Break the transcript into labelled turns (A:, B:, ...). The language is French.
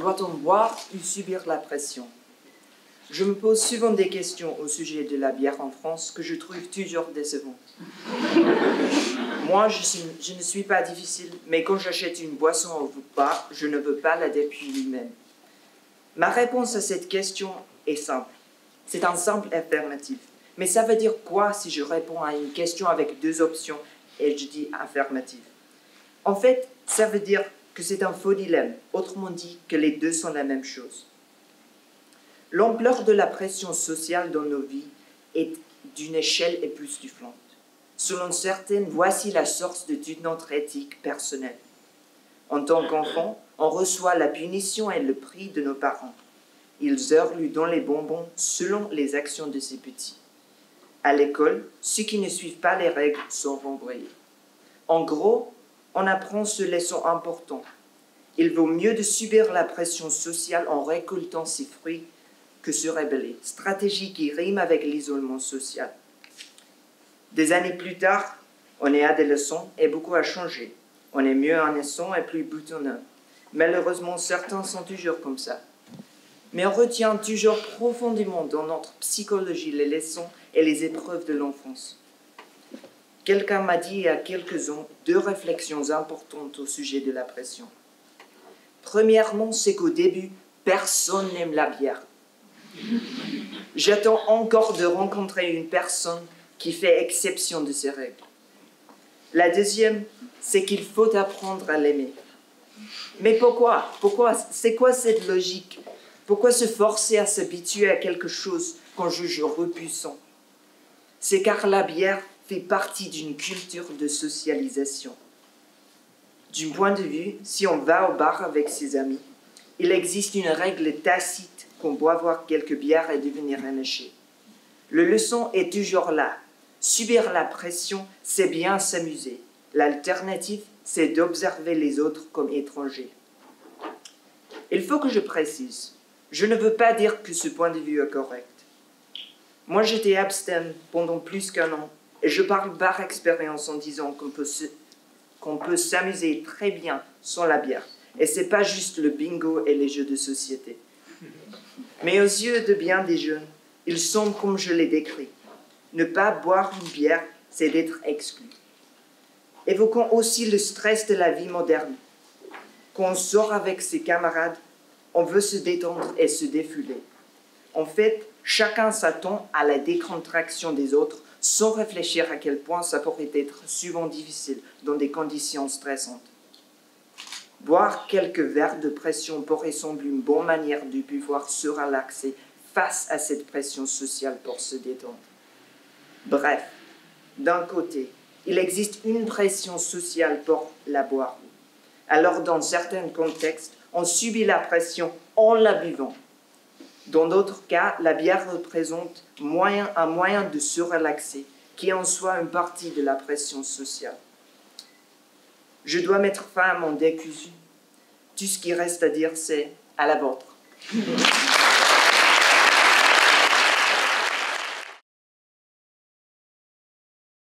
A: Doit-on boire ou subir la pression? Je me pose souvent des questions au sujet de la bière en France que je trouve toujours décevantes. Moi, je ne suis pas difficile, mais quand j'achète une boisson au bar, je ne veux pas la depuis lui-même. Ma réponse à cette question est simple. C'est un simple affirmatif. Mais ça veut dire quoi si je réponds à une question avec deux options et je dis affirmatif? En fait, ça veut dire que c'est un faux dilemme, autrement dit que les deux sont la même chose. L'ampleur de la pression sociale dans nos vies est d'une échelle époustouflante. Selon certaines, voici la source de toute notre éthique personnelle. En tant qu'enfant, on reçoit la punition et le prix de nos parents. Ils hurlent dans les bonbons selon les actions de ces petits. À l'école, ceux qui ne suivent pas les règles sont renvoyés. En gros, on apprend ce leçon important. Il vaut mieux de subir la pression sociale en récoltant ses fruits que se rebeller, stratégie qui rime avec l'isolement social. Des années plus tard, on est adolescent et beaucoup a changé. On est mieux innocent et plus boutonneux. Malheureusement, certains sont toujours comme ça. Mais on retient toujours profondément dans notre psychologie les leçons et les épreuves de l'enfance. Quelqu'un m'a dit il y a quelques ans 2 réflexions importantes au sujet de la pression. Premièrement, c'est qu'au début, personne n'aime la bière. J'attends encore de rencontrer une personne qui fait exception de ces règles. La deuxième, c'est qu'il faut apprendre à l'aimer. Mais pourquoi? C'est quoi cette logique? Pourquoi se forcer à s'habituer à quelque chose qu'on juge repoussant? C'est car la bière fait partie d'une culture de socialisation. D'un point de vue, si on va au bar avec ses amis, il existe une règle tacite qu'on doit boire quelques bières et devenir éméché. Le leçon est toujours là. Subir la pression, c'est bien s'amuser. L'alternative, c'est d'observer les autres comme étrangers. Il faut que je précise, je ne veux pas dire que ce point de vue est correct. Moi, j'étais abstain pendant plus qu'1 an, et je parle par expérience en disant qu'on peut s'amuser très bien sans la bière. Et c'est pas juste le bingo et les jeux de société. Mais aux yeux de bien des jeunes, ils sont comme je l'ai décrit. Ne pas boire une bière, c'est d'être exclu. Évoquons aussi le stress de la vie moderne. Quand on sort avec ses camarades, on veut se détendre et se défouler. En fait, chacun s'attend à la décontraction des autres sans réfléchir à quel point ça pourrait être souvent difficile dans des conditions stressantes. Boire quelques verres de pression pourrait sembler une bonne manière de pouvoir se relaxer face à cette pression sociale pour se détendre. Bref, d'un côté, il existe une pression sociale pour la boire. Alors, dans certains contextes, on subit la pression en la buvant. Dans d'autres cas, la bière représente un moyen de se relaxer, qui est en soi une partie de la pression sociale. Je dois mettre fin à mon décousu. Tout ce qui reste à dire, c'est à la vôtre.